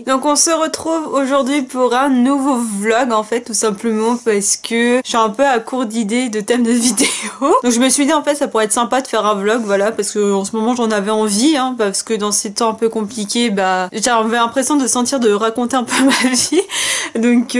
Donc on se retrouve aujourd'hui pour un nouveau vlog en fait, tout simplement parce que je suis un peu à court d'idées de thèmes de vidéo. Donc je me suis dit en fait ça pourrait être sympa de faire un vlog, voilà, parce que en ce moment j'en avais envie, hein, parce que dans ces temps un peu compliqués, bah j'avais l'impression de raconter un peu ma vie. Donc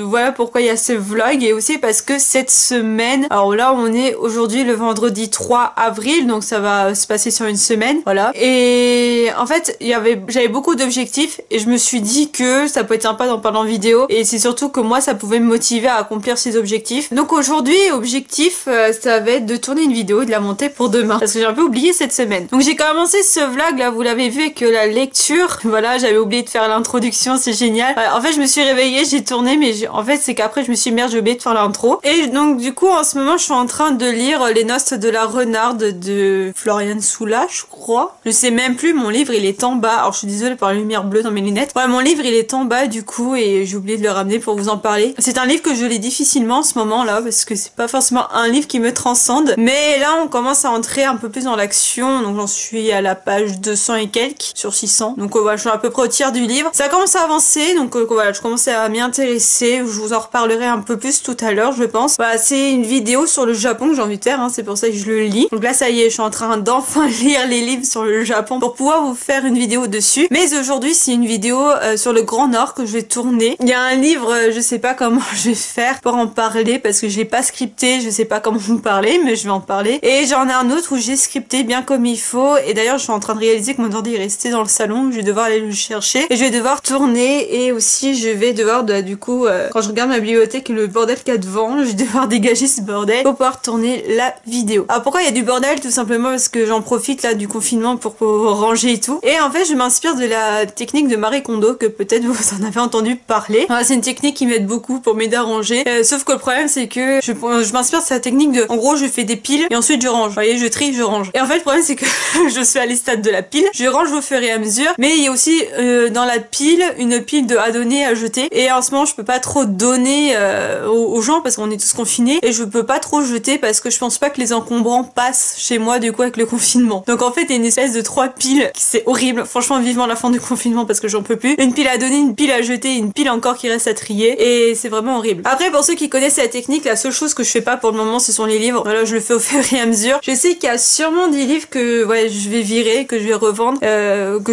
voilà pourquoi il y a ce vlog, et aussi parce que cette semaine, alors là on est aujourd'hui le vendredi 3 avril, donc ça va se passer sur une semaine, voilà. Et en fait j'avais beaucoup d'objectifs et je me suis dit que ça peut être sympa d'en parler en vidéo, et c'est surtout que moi ça pouvait me motiver à accomplir ces objectifs. Donc aujourd'hui objectif ça va être de tourner une vidéo et de la monter pour demain, parce que j'ai un peu oublié cette semaine. Donc j'ai commencé ce vlog là, vous l'avez vu, avec la lecture. Voilà, j'avais oublié de faire l'introduction, c'est génial. En fait je me suis réveillée, j'ai tourné, mais en fait c'est qu'après je me suis dit merde, j'ai oublié de faire l'intro. Et donc du coup en ce moment je suis en train de lire Les Noces de la Renarde de Florian Soula, je crois. Je sais même plus, mon livre il est en bas. Alors je suis désolée pour la lumière bleue dans mes lunettes. Ouais, mon livre il est en bas du coup, et j'ai oublié de le ramener pour vous en parler. C'est un livre que je lis difficilement en ce moment là, parce que c'est pas forcément un livre qui me transcende. Mais là on commence à entrer un peu plus dans l'action, donc j'en suis à la page 200 et quelques sur 600. Donc voilà, je suis à peu près au tiers du livre. Ça commence à avancer, donc voilà, je commence à m'y intéresser. Je vous en reparlerai un peu plus tout à l'heure, je pense. Voilà, c'est une vidéo sur le Japon que j'ai envie de faire, hein, c'est pour ça que je le lis. Donc là ça y est, je suis en train d'enfin lire les livres sur le Japon pour pouvoir vous faire une vidéo dessus. Mais aujourd'hui c'est une vidéo sur le Grand Nord que je vais tourner. Il y a un livre, je sais pas comment je vais faire pour en parler, parce que je l'ai pas scripté, je sais pas comment vous parler, mais je vais en parler. Et j'en ai un autre où j'ai scripté bien comme il faut, et d'ailleurs je suis en train de réaliser que mon ordi est resté dans le salon, je vais devoir aller le chercher, et je vais devoir tourner, et aussi je vais devoir, du coup, quand je regarde ma bibliothèque et le bordel qu'il y a devant, je vais devoir dégager ce bordel pour pouvoir tourner la vidéo. Alors pourquoi il y a du bordel? Tout simplement parce que j'en profite là du confinement pour ranger et tout. Et en fait je m'inspire de la technique de Marie Kondo, que peut-être vous en avez entendu parler. C'est une technique qui m'aide beaucoup pour m'aider à ranger. Sauf que le problème c'est que je m'inspire de sa technique de, en gros je fais des piles et ensuite je range. Vous voyez, je trie, je range. Et en fait le problème c'est que je suis à les stades de la pile, je range au fur et à mesure, mais il y a aussi dans la pile une pile à donner, à jeter. Et en ce moment je peux pas trop donner aux gens parce qu'on est tous confinés, et je peux pas trop jeter parce que je pense pas que les encombrants passent chez moi du coup avec le confinement. Donc en fait il y a une espèce de 3 piles, c'est horrible. Franchement vivement la fin du confinement parce que j'en peux plus. Une pile à donner, une pile à jeter, une pile encore qui reste à trier, et c'est vraiment horrible. Après pour ceux qui connaissent la technique, la seule chose que je fais pas pour le moment ce sont les livres. Voilà, je le fais au fur et à mesure. Je sais qu'il y a sûrement des livres que ouais, je vais virer, que je vais revendre, ou que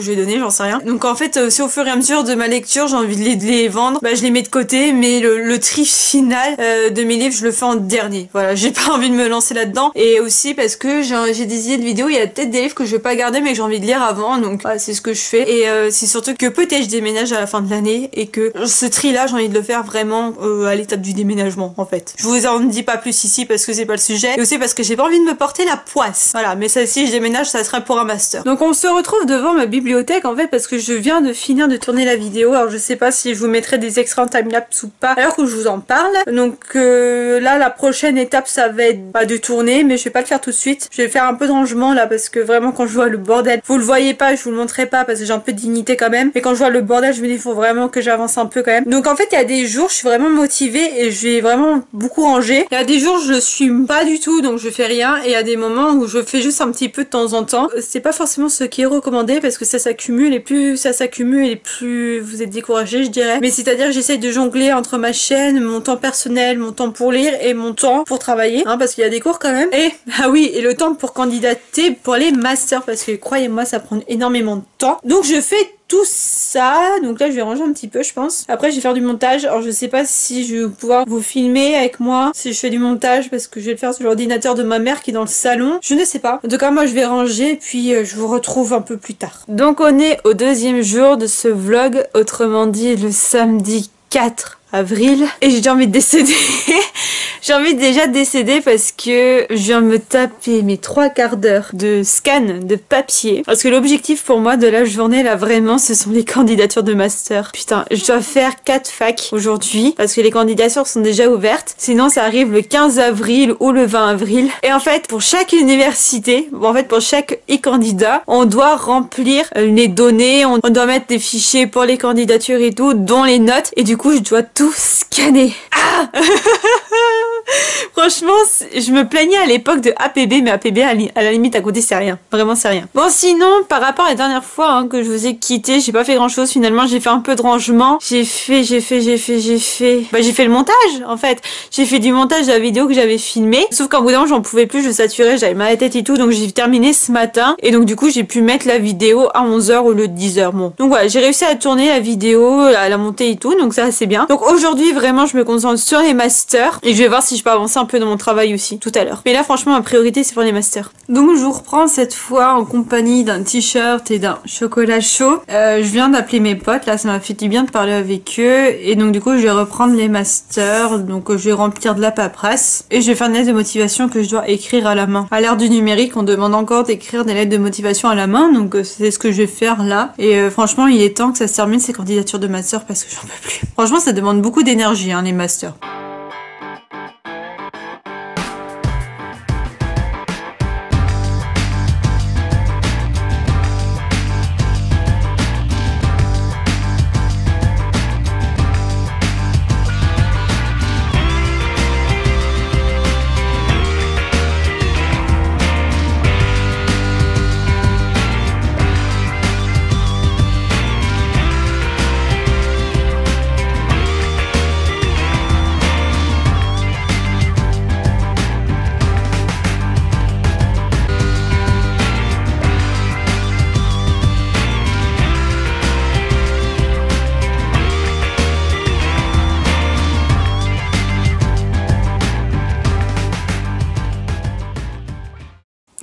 je vais donner, j'en sais rien. Donc en fait si au fur et à mesure de ma lecture j'ai envie de les vendre, bah je les mets de côté, mais le tri final de mes livres je le fais en dernier. Voilà, j'ai pas envie de me lancer là-dedans, et aussi parce que j'ai des idées de vidéos, il y a peut-être des livres que je vais pas garder mais que j'ai envie de lire avant, donc voilà, c'est ce que je fais. Et c'est surtout que peut-être je déménage à la fin de l'année, et que ce tri là j'ai envie de le faire vraiment à l'étape du déménagement en fait. Je vous en dis pas plus ici parce que c'est pas le sujet, et aussi parce que j'ai pas envie de me porter la poisse. Voilà, mais ça, si je déménage ça serait pour un master. Donc on se retrouve devant ma bibliothèque en fait, parce que je viens de finir de tourner la vidéo. Alors je sais pas si je vous mettrai des extraits en timelapse ou pas alors que je vous en parle. Donc là la prochaine étape ça va être de tourner, mais je vais pas le faire tout de suite. Je vais faire un peu de rangement là, parce que vraiment quand je vois le bordel, vous le voyez pas, je vous le montrerai pas parce que j'ai un peu de dignité quand même, mais quand je vois le bordel je me dis il faut vraiment que j'avance un peu quand même. Donc en fait il y a des jours je suis vraiment motivée et je vais vraiment beaucoup ranger. Il y a des jours je suis pas du tout, donc je fais rien, et il y a des moments où je fais juste un petit peu de temps en temps. C'est pas forcément ce qui est recommandé parce que ça s'accumule, et plus ça s'accumule et plus vous êtes découragé, je dirais. Mais c'est-à-dire que j'essaye de jongler entre ma chaîne, mon temps personnel, mon temps pour lire et mon temps pour travailler, hein, parce qu'il y a des cours quand même. Et ah oui, et le temps pour candidater pour les masters, parce que croyez-moi ça prend énormément de temps. Donc je fais tout ça. Donc là je vais ranger un petit peu je pense. Après je vais faire du montage. Alors je sais pas si je vais pouvoir vous filmer avec moi si je fais du montage, parce que je vais le faire sur l'ordinateur de ma mère qui est dans le salon. Je ne sais pas. En tout cas moi je vais ranger, puis je vous retrouve un peu plus tard. Donc on est au deuxième jour de ce vlog, autrement dit le samedi 4 avril, et j'ai envie de décéder. J'ai envie de déjà décéder parce que je viens de me taper mes 3/4 d'heure de scan de papier. Parce que l'objectif pour moi de la journée là vraiment ce sont les candidatures de master. Putain, je dois faire 4 facs aujourd'hui parce que les candidatures sont déjà ouvertes. Sinon ça arrive le 15 avril ou le 20 avril. Et en fait pour chaque université, pour chaque e-candidat, on doit remplir les données, on doit mettre des fichiers pour les candidatures et tout, dont les notes. Et du coup je dois tout scanner. Ah Franchement, je me plaignais à l'époque de APB, mais APB à la limite à côté c'est rien. Vraiment c'est rien. Bon sinon, par rapport à la dernière fois que je vous ai quitté, j'ai pas fait grand chose finalement, j'ai fait un peu de rangement. J'ai fait le montage en fait. J'ai fait du montage de la vidéo que j'avais filmée. Sauf qu'en bout d'un moment j'en pouvais plus, je saturais, j'avais mal à la tête et tout, donc j'ai terminé ce matin. Et donc du coup j'ai pu mettre la vidéo à 11h au lieu de 10h. Bon. Donc voilà, j'ai réussi à tourner la vidéo, à la monter et tout, donc ça c'est bien. Donc aujourd'hui vraiment je me concentre sur les masters et je vais voir si je peux avancer un peu dans mon travail aussi tout à l'heure. Mais là franchement ma priorité c'est pour les masters. Donc je vous reprends cette fois en compagnie d'un t-shirt et d'un chocolat chaud. Je viens d'appeler mes potes, là ça m'a fait du bien de parler avec eux et donc du coup je vais reprendre les masters, donc je vais remplir de la paperasse et je vais faire une lettre de motivation que je dois écrire à la main. À l'ère du numérique on demande encore d'écrire des lettres de motivation à la main, donc c'est ce que je vais faire là et franchement il est temps que ça se termine ces candidatures de master parce que j'en peux plus. Franchement ça demande beaucoup d'énergie les masters.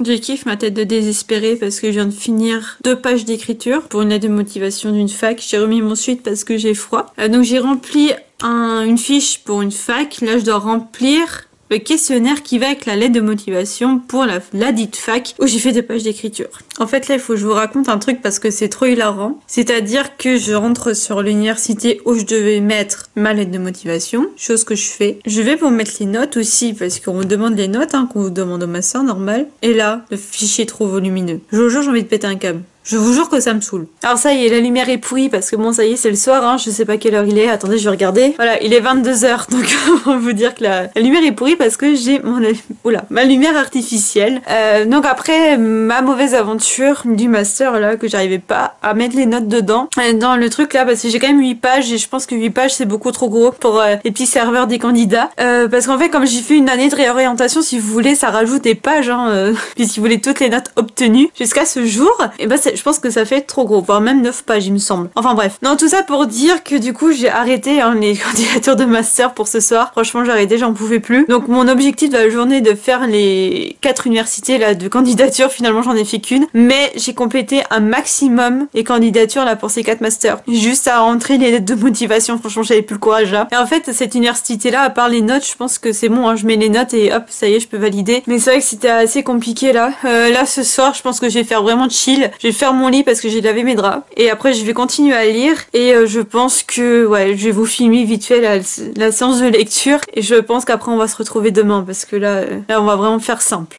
Je kiffe ma tête de désespérée parce que je viens de finir 2 pages d'écriture pour une lettre de motivation d'une fac. J'ai remis mon suite parce que j'ai froid. Donc j'ai rempli une fiche pour une fac. Là je dois remplir le questionnaire qui va avec la lettre de motivation pour la dite fac où j'ai fait 2 pages d'écriture. En fait là il faut que je vous raconte un truc parce que c'est trop hilarant. C'est-à-dire que je rentre sur l'université où je devais mettre ma lettre de motivation, chose que je fais. Je vais pour mettre les notes aussi parce qu'on me demande les notes qu'on vous demande au master normal. Et là, le fichier est trop volumineux. Je vous jure j'ai envie de péter un câble. Je vous jure que ça me saoule. Alors ça y est, la lumière est pourrie parce que bon ça y est c'est le soir, je sais pas quelle heure il est, attendez je vais regarder. Voilà, il est 22h donc on peut dire que la lumière est pourrie parce que j'ai ma lumière artificielle. Donc après ma mauvaise aventure du master là que j'arrivais pas à mettre les notes dedans. Dans le truc là parce que j'ai quand même 8 pages et je pense que 8 pages c'est beaucoup trop gros pour les petits serveurs des candidats. Parce qu'en fait comme j'ai fait une année de réorientation si vous voulez ça rajoute des pages puisqu'ils voulaient toutes les notes obtenues jusqu'à ce jour. Et bah je pense que ça fait trop gros, voire même 9 pages il me semble. Enfin bref. Non tout ça pour dire que du coup j'ai arrêté les candidatures de master pour ce soir. Franchement j'ai arrêté, j'en pouvais plus. Donc mon objectif de la journée est de faire les 4 universités là de candidature, finalement j'en ai fait qu'une. Mais j'ai complété un maximum les candidatures là pour ces 4 masters. Juste à rentrer les lettres de motivation, franchement j'avais plus le courage là. Et en fait cette université là, à part les notes, je pense que c'est bon, je mets les notes et hop ça y est je peux valider. Mais c'est vrai que c'était assez compliqué là. Là ce soir je pense que je vais faire vraiment chill. Je vais faire mon lit parce que j'ai lavé mes draps et après je vais continuer à lire et je pense que je vais vous filmer vite fait la séance de lecture et je pense qu'après on va se retrouver demain parce que là on va vraiment faire simple.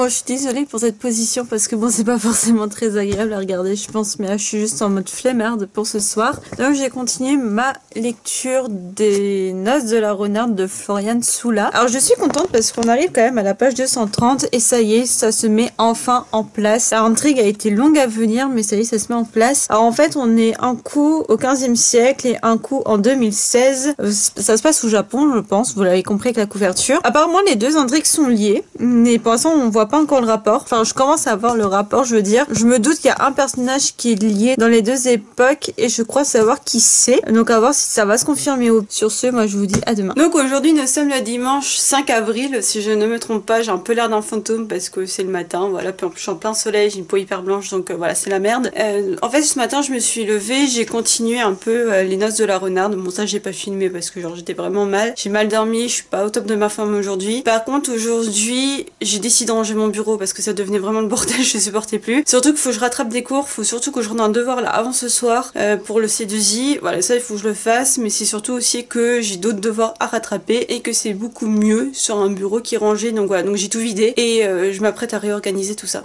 je suis désolée pour cette position parce que bon, c'est pas forcément très agréable à regarder, je pense, mais là, je suis juste en mode flemmarde pour ce soir. Donc, j'ai continué ma lecture des Noces de la Renarde de Florian Soula. Alors, je suis contente parce qu'on arrive quand même à la page 230 et ça y est, ça se met enfin en place. La intrigue a été longue à venir, mais ça y est, ça se met en place. Alors, en fait, on est un coup au 15e siècle et un coup en 2016. Ça se passe au Japon, je pense, vous l'avez compris avec la couverture. Apparemment, les deux intrigues sont liées, mais pour l'instant, on voit pas encore le rapport. Enfin, je commence à voir le rapport, je veux dire. Je me doute qu'il y a un personnage qui est lié dans les deux époques et je crois savoir qui c'est. Donc, à voir si ça va se confirmer. Sur ce, moi, je vous dis à demain. Donc, aujourd'hui, nous sommes le dimanche 5 avril. Si je ne me trompe pas, j'ai un peu l'air d'un fantôme parce que c'est le matin. Voilà, puis en plus, je suis en plein soleil, j'ai une peau hyper blanche, donc voilà, c'est la merde. En fait, ce matin, je me suis levée, j'ai continué un peu les Noces de la Renarde. Bon, ça, j'ai pas filmé parce que genre, j'étais vraiment mal. J'ai mal dormi, je suis pas au top de ma forme aujourd'hui. Par contre, aujourd'hui, j'ai décidé de ranger mon bureau parce que ça devenait vraiment le bordel, je supportais plus. Surtout qu'il faut que je rattrape des cours, faut surtout que je rende un devoir là avant ce soir pour le C2I. Voilà, ça, il faut que je le fasse, mais c'est surtout aussi que j'ai d'autres devoirs à rattraper et que c'est beaucoup mieux sur un bureau qui est rangé. Donc voilà, donc j'ai tout vidé et je m'apprête à réorganiser tout ça.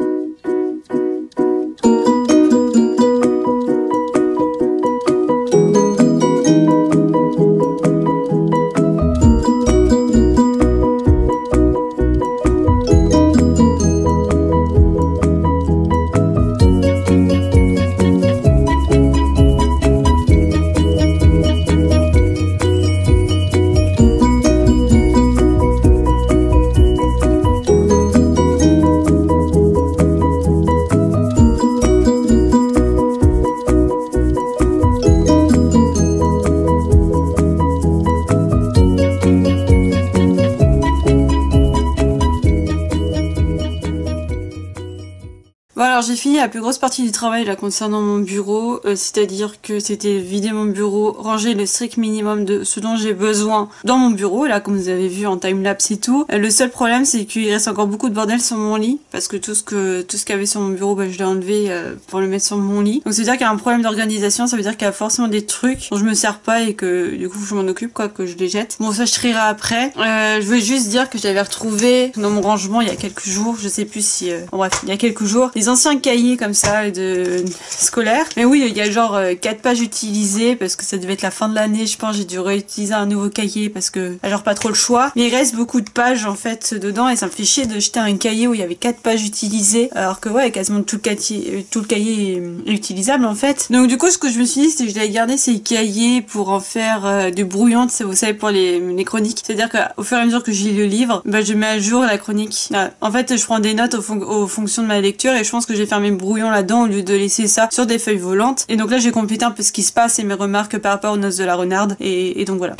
Alors j'ai fini la plus grosse partie du travail là concernant mon bureau, c'est-à-dire que c'était vider mon bureau, ranger le strict minimum de ce dont j'ai besoin dans mon bureau, là comme vous avez vu en timelapse et tout. Le seul problème c'est qu'il reste encore beaucoup de bordel sur mon lit, parce que tout ce qu'il y avait sur mon bureau, bah, je l'ai enlevé pour le mettre sur mon lit. Donc ça veut dire qu'il y a un problème d'organisation, ça veut dire qu'il y a forcément des trucs dont je me sers pas et que du coup je m'en occupe, quoi, que je les jette. Bon, ça je trierai après. Je veux juste dire que j'avais retrouvé dans mon rangement il y a quelques jours, je sais plus si... Bon, bref, il y a quelques jours, les anciens cahiers comme ça de scolaire, mais oui, il y a genre 4 pages utilisées parce que ça devait être la fin de l'année, je pense. J'ai dû réutiliser un nouveau cahier parce que genre pas trop le choix, mais il reste beaucoup de pages en fait dedans et ça me fait chier de jeter un cahier où il y avait 4 pages utilisées alors que ouais, quasiment tout le cahier est utilisable en fait. Donc du coup, ce que je me suis dit, c'est que je devais garder ces cahiers pour en faire du brouillon, vous savez, pour les chroniques. C'est-à-dire qu'au fur et à mesure que je lis le livre, bah, je mets à jour la chronique. En fait, je prends des notes aux fonctions de ma lecture et je pense que je vais faire mes brouillons là-dedans au lieu de laisser ça sur des feuilles volantes. Et donc là, j'ai complété un peu ce qui se passe et mes remarques par rapport aux Noces de la Renarde. Et donc voilà.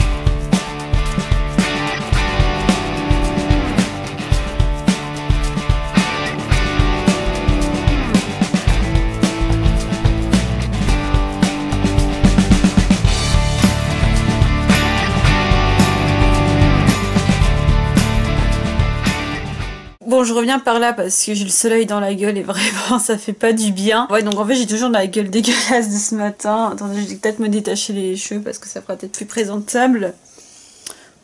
Bon, je reviens par là parce que j'ai le soleil dans la gueule et vraiment ça fait pas du bien. Ouais, donc en fait j'ai toujours la gueule dégueulasse de ce matin. Attendez, je vais peut-être me détacher les cheveux parce que ça fera peut-être plus présentable.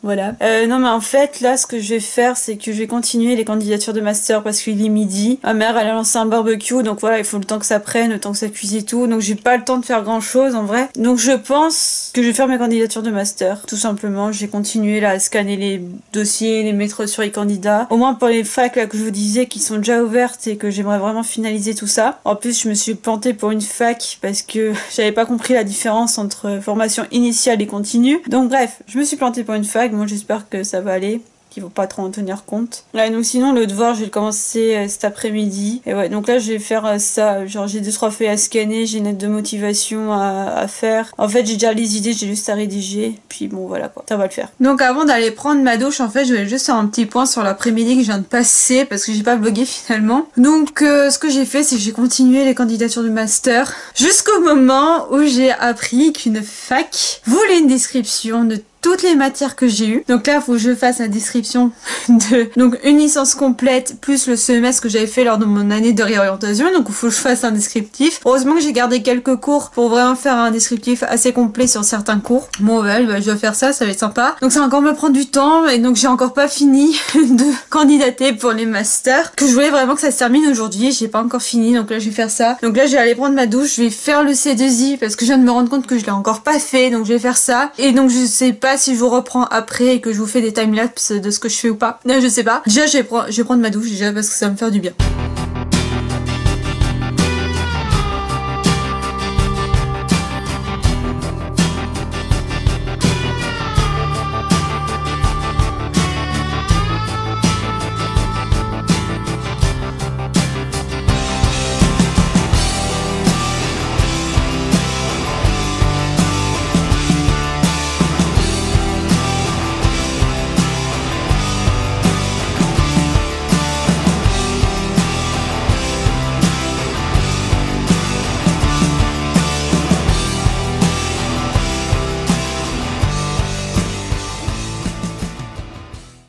Voilà. Non mais en fait là ce que je vais faire c'est que je vais continuer les candidatures de master parce qu'il est midi. Ma mère elle a lancé un barbecue donc voilà, il faut le temps que ça prenne, le temps que ça cuise et tout. Donc j'ai pas le temps de faire grand chose en vrai. Donc je pense que je vais faire mes candidatures de master. Tout simplement, je vais continuer là à scanner les dossiers, les mettre sur e-candidats. Au moins pour les facs là que je vous disais qui sont déjà ouvertes et que j'aimerais vraiment finaliser tout ça. En plus je me suis plantée pour une fac parce que j'avais pas compris la différence entre formation initiale et continue. Donc bref, je me suis plantée pour une fac. Moi j'espère que ça va aller, qu'il ne faut pas trop en tenir compte. Là, donc sinon le devoir je vais le commencer cet après-midi. Et ouais, donc là je vais faire ça, genre j'ai 2-3 feuilles à scanner, j'ai une lettre de motivation à faire. En fait j'ai déjà les idées, j'ai juste à rédiger. Puis bon voilà quoi, ça va le faire. Donc avant d'aller prendre ma douche, en fait je vais juste faire un petit point sur l'après-midi que je viens de passer parce que j'ai pas vlogué finalement. Donc ce que j'ai fait c'est que j'ai continué les candidatures de master jusqu'au moment où j'ai appris qu'une fac voulait une description de toutes les matières que j'ai eues. Donc là, il faut que je fasse la description de donc une licence complète plus le semestre que j'avais fait lors de mon année de réorientation. Donc il faut que je fasse un descriptif. Heureusement que j'ai gardé quelques cours pour vraiment faire un descriptif assez complet sur certains cours. Bon ouais, bah, je dois faire ça, ça va être sympa. Donc ça va encore me prendre du temps et donc j'ai encore pas fini de candidater pour les masters. Que je voulais vraiment que ça se termine aujourd'hui. J'ai pas encore fini, donc là je vais faire ça. Donc là je vais aller prendre ma douche, je vais faire le C2I parce que je viens de me rendre compte que je l'ai encore pas fait. Donc je vais faire ça. Et donc je sais pas si je vous reprends après et que je vous fais des timelapses de ce que je fais ou pas. Non, je sais pas. Déjà je vais prendre ma douche déjà parce que ça va me faire du bien.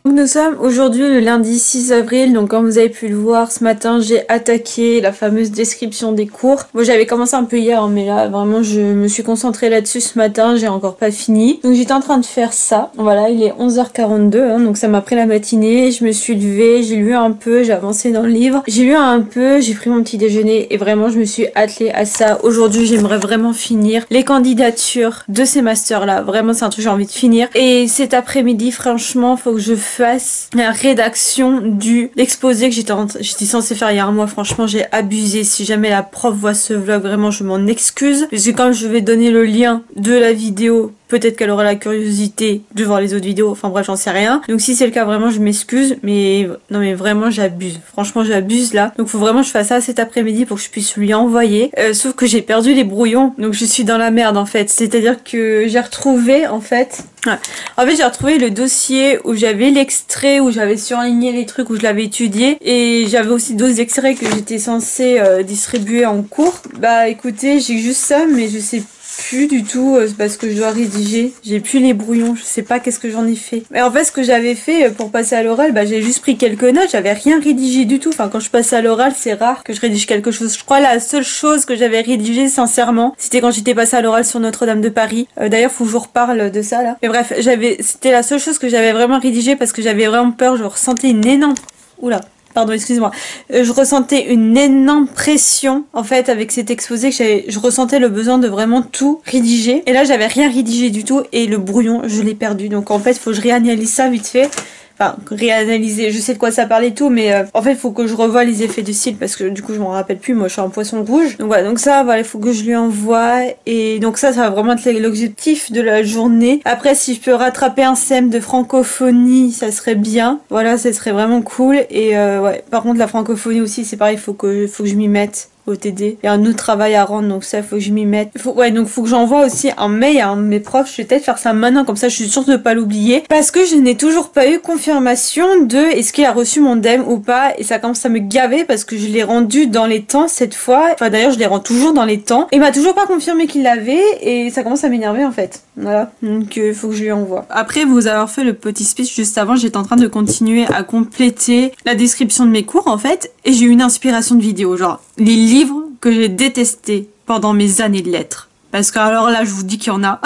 Nous sommes aujourd'hui le lundi 6 avril, donc comme vous avez pu le voir ce matin j'ai attaqué la fameuse description des cours. Bon, j'avais commencé un peu hier mais là vraiment je me suis concentrée là-dessus ce matin, j'ai encore pas fini. Donc j'étais en train de faire ça, voilà il est 11h42 hein, donc ça m'a pris la matinée, je me suis levée, j'ai lu un peu, j'ai avancé dans le livre, j'ai lu un peu, j'ai pris mon petit déjeuner et vraiment je me suis attelée à ça. Aujourd'hui j'aimerais vraiment finir les candidatures de ces masters là, vraiment c'est un truc que j'ai envie de finir et cet après-midi franchement faut que je fasse la rédaction du l'exposé que j'étais censée faire il y a un mois. Franchement j'ai abusé, si jamais la prof voit ce vlog vraiment je m'en excuse parce que comme je vais donner le lien de la vidéo peut-être qu'elle aura la curiosité de voir les autres vidéos, enfin bref j'en sais rien. Donc si c'est le cas vraiment je m'excuse mais non mais vraiment j'abuse, franchement j'abuse là. Donc faut vraiment que je fasse ça cet après-midi pour que je puisse lui envoyer. Sauf que j'ai perdu les brouillons donc je suis dans la merde en fait. C'est à dire que j'ai retrouvé en fait j'ai retrouvé le dossier où j'avais l'extrait, où j'avais surligné les trucs, où je l'avais étudié et j'avais aussi d'autres extraits que j'étais censée distribuer en cours. Bah écoutez j'ai juste ça mais je sais plus du tout parce que je dois rédiger, j'ai plus les brouillons, je sais pas qu'est-ce que j'en ai fait. Mais en fait ce que j'avais fait pour passer à l'oral, bah j'ai juste pris quelques notes, j'avais rien rédigé du tout. Enfin quand je passe à l'oral c'est rare que je rédige quelque chose. Je crois la seule chose que j'avais rédigée sincèrement c'était quand j'étais passée à l'oral sur Notre-Dame de Paris. D'ailleurs faut que je vous reparle de ça là. Mais bref c'était la seule chose que j'avais vraiment rédigée parce que j'avais vraiment peur, je ressentais une énorme... Oula pardon, excuse-moi. Je ressentais une énorme pression, en fait, avec cet exposé que je ressentais le besoin de vraiment tout rédiger. Et là, j'avais rien rédigé du tout et le brouillon, je l'ai perdu. Donc, en fait, il faut que je réanalyse ça vite fait. Enfin, réanalyser, je sais de quoi ça parlait et tout, mais en fait, il faut que je revoie les effets de style parce que du coup, je m'en rappelle plus. Moi, je suis un poisson rouge. Donc voilà, donc ça, voilà, il faut que je lui envoie. Et donc ça va vraiment être l'objectif de la journée. Après, si je peux rattraper un CM de francophonie, ça serait bien. Voilà, ça serait vraiment cool. Et ouais, par contre, la francophonie aussi, c'est pareil, faut que je m'y mette. Au TD. Il y a un autre travail à rendre, donc ça, faut que je m'y mette. Donc faut que j'envoie aussi un mail à un de mes profs. Je vais peut-être faire ça maintenant, comme ça, je suis sûre de pas l'oublier. Parce que je n'ai toujours pas eu confirmation de est-ce qu'il a reçu mon DEM ou pas. Et ça commence à me gaver parce que je l'ai rendu dans les temps cette fois. Enfin, d'ailleurs, je les rends toujours dans les temps. Et il m'a toujours pas confirmé qu'il l'avait. Et ça commence à m'énerver, en fait. Voilà. Donc, faut que je lui envoie. Après vous avoir fait le petit speech juste avant, j'étais en train de continuer à compléter la description de mes cours, en fait. Et j'ai eu une inspiration de vidéo, genre les livres que j'ai détestés pendant mes années de lettres. Parce que alors là, je vous dis qu'il y en a.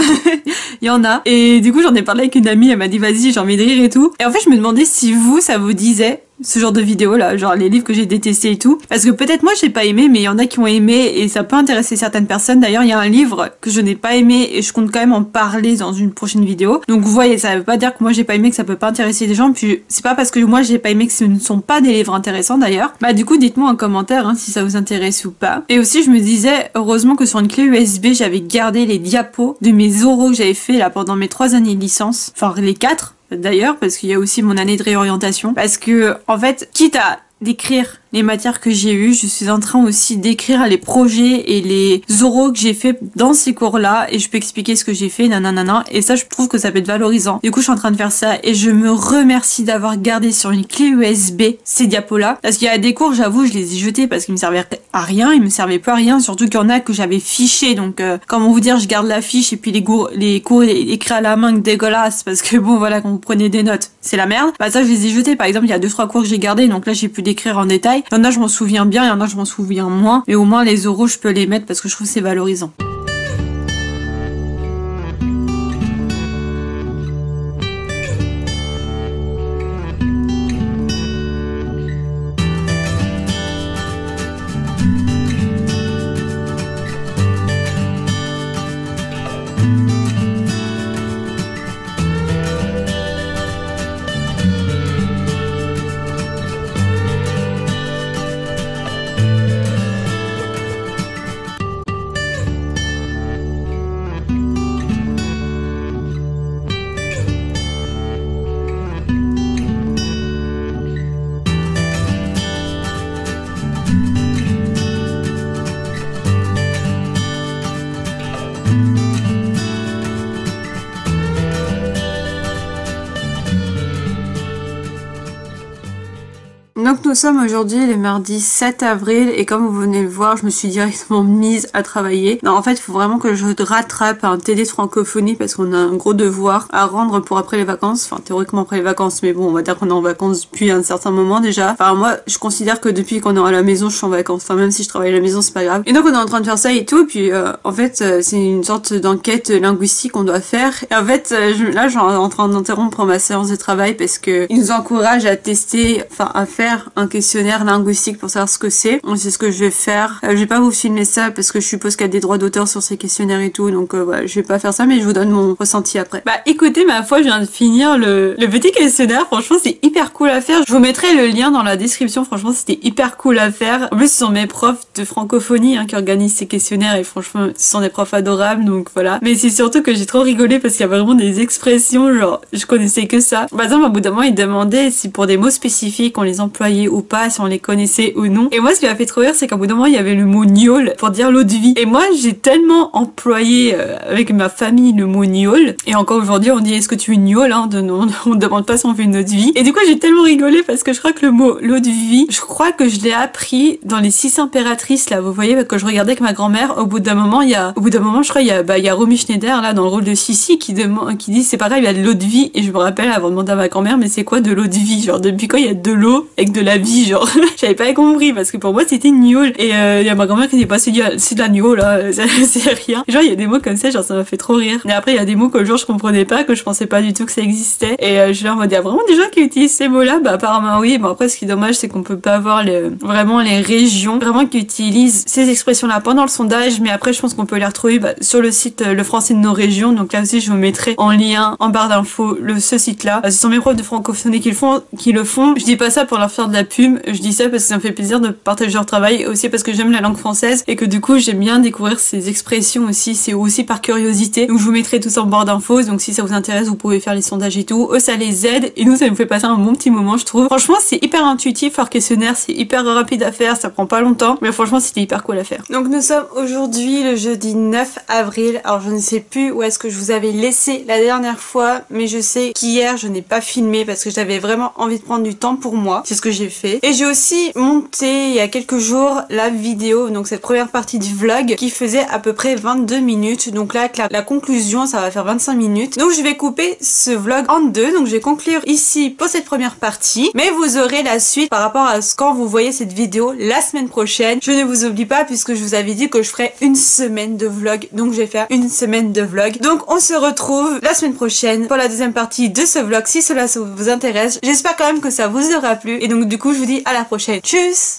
Il y en a. Et du coup, j'en ai parlé avec une amie, elle m'a dit vas-y, j'ai envie de rire et tout. Et en fait, je me demandais si vous, ça vous disait ce genre de vidéo là, genre les livres que j'ai détestés et tout. Parce que peut-être moi j'ai pas aimé, mais il y en a qui ont aimé et ça peut intéresser certaines personnes. D'ailleurs il y a un livre que je n'ai pas aimé et je compte quand même en parler dans une prochaine vidéo. Donc vous voyez, ça veut pas dire que moi j'ai pas aimé, que ça peut pas intéresser des gens. Puis c'est pas parce que moi j'ai pas aimé que ce ne sont pas des livres intéressants d'ailleurs. Bah du coup dites-moi en commentaire si ça vous intéresse ou pas. Et aussi je me disais, heureusement que sur une clé USB j'avais gardé les diapos de mes oraux que j'avais fait là pendant mes 3 années de licence. Enfin les 4 d'ailleurs, parce qu'il y a aussi mon année de réorientation. Parce que, en fait, quitte à d'écrire les matières que j'ai eues. Je suis en train aussi d'écrire les projets et les oraux que j'ai fait dans ces cours-là et je peux expliquer ce que j'ai fait, nanana. Et ça, je trouve que ça peut être valorisant. Du coup, je suis en train de faire ça et je me remercie d'avoir gardé sur une clé USB ces diapos-là. Parce qu'il y a des cours, j'avoue, je les ai jetés parce qu'ils me servaient à rien. Ils me servaient pas à rien. Surtout qu'il y en a que j'avais fiché. Donc, comment vous dire, je garde la fiche et puis les cours écrits à la main dégueulasse parce que bon, voilà, quand vous prenez des notes, c'est la merde. Bah, ça, je les ai jetés. Par exemple, il y a 2-3 cours que j'ai gardés. Donc là, j'ai pu décrire en détail. Il y en a, je m'en souviens bien. Il y en a, je m'en souviens moins. Mais au moins, les oraux, je peux les mettre parce que je trouve que c'est valorisant. Donc nous sommes aujourd'hui le mardi 7 avril et comme vous venez le voir, je me suis directement mise à travailler. Non, en fait, il faut vraiment que je rattrape un TD de francophonie parce qu'on a un gros devoir à rendre pour après les vacances. Enfin, théoriquement après les vacances, mais bon, on va dire qu'on est en vacances depuis un certain moment déjà. Enfin, moi, je considère que depuis qu'on est à la maison, je suis en vacances. Enfin, même si je travaille à la maison, c'est pas grave. Et donc, on est en train de faire ça et tout. Puis, en fait, c'est une sorte d'enquête linguistique qu'on doit faire. Et en fait, là, je suis en train d'interrompre ma séance de travail parce que ils nous encouragent à tester, enfin, à faire un questionnaire linguistique pour savoir ce que c'est. C'est ce que je vais faire. Je vais pas vous filmer ça parce que je suppose qu'il y a des droits d'auteur sur ces questionnaires et tout. Donc, voilà, je vais pas faire ça, mais je vous donne mon ressenti après. Bah, écoutez, ma foi, je viens de finir le petit questionnaire. Franchement, c'est hyper cool à faire. Je vous mettrai le lien dans la description. Franchement, c'était hyper cool à faire. En plus, ce sont mes profs de francophonie qui organisent ces questionnaires et franchement, ce sont des profs adorables. Donc, voilà. Mais c'est surtout que j'ai trop rigolé parce qu'il y a vraiment des expressions, genre, je connaissais que ça. Par exemple, à bout d'un moment, ils demandaient si pour des mots spécifiques, on les employait ou pas, si on les connaissait ou non. Et moi, ce qui m'a fait trop rire, c'est qu'à bout d'un moment, il y avait le mot gnôle pour dire l'eau de vie. Et moi, j'ai tellement employé avec ma famille le mot gnôle. Et encore aujourd'hui, on dit est-ce que tu es gnôle, hein, on ne demande pas si on fait une eau de vie. Et du coup, j'ai tellement rigolé parce que je crois que le mot l'eau de vie, je crois que je l'ai appris dans les 6 impératrices, là, vous voyez, quand je regardais avec ma grand-mère, au bout d'un moment, je crois, il y a Romy Schneider, là, dans le rôle de Sissi, qui dit c'est pas grave, il y a de l'eau de vie. Et je me rappelle avoir demandé à ma grand-mère, mais c'est quoi de l'eau de vie? Genre, depuis quand il y a de l'eau avec de la vie, genre, j'avais pas compris parce que pour moi c'était gnôle. Et il y a ma grand-mère qui dit pas c'est de la gnôle, là, c'est rien. Genre, il y a des mots comme ça, genre, ça m'a fait trop rire. Et après, il y a des mots que genre je comprenais pas, que je pensais pas du tout que ça existait. Et je leur me dis, il y a vraiment des gens qui utilisent ces mots-là? Bah, apparemment oui. Bon, après, ce qui est dommage, c'est qu'on peut pas avoir vraiment les régions vraiment qui utilisent ces expressions-là pendant le sondage. Mais après, je pense qu'on peut les retrouver sur le site Le Français de nos régions. Donc là aussi, je vous mettrai en lien, en barre d'infos, ce site-là. Ce sont mes profs de francophonie qui le font. Je dis pas ça pour leur faire de la pub. Je dis ça parce que ça me fait plaisir de partager leur travail et aussi parce que j'aime la langue française et que du coup, j'aime bien découvrir ces expressions aussi. C'est aussi par curiosité. Donc, je vous mettrai tout ça en barre d'infos. Donc, si ça vous intéresse, vous pouvez faire les sondages et tout. Eux, ça les aide et nous, ça nous fait passer un bon petit moment, je trouve. Franchement, c'est hyper intuitif, leur questionnaire. C'est hyper rapide à faire. Ça prend pas longtemps. Mais franchement, c'était hyper cool à faire. Donc, nous sommes aujourd'hui le jeudi 9 avril. Alors, je ne sais plus où est-ce que je vous avais laissé la dernière fois, mais je sais qu'hier, je n'ai pas filmé parce que j'avais vraiment envie de prendre du temps pour moi. C'est ce que j'ai fait. Et j'ai aussi monté il y a quelques jours la vidéo, donc cette première partie du vlog qui faisait à peu près 22 minutes. Donc là, avec la conclusion, ça va faire 25 minutes. Donc je vais couper ce vlog en deux. Donc je vais conclure ici pour cette première partie. Mais vous aurez la suite par rapport à quand vous voyez cette vidéo la semaine prochaine. Je ne vous oublie pas puisque je vous avais dit que je ferais une semaine de vlog. Donc je vais faire une semaine de vlog. Donc on se retrouve la semaine prochaine pour la deuxième partie de ce vlog si cela vous intéresse. J'espère quand même que ça vous aura plu. Et donc du coup, je vous dis à la prochaine. Tchuss!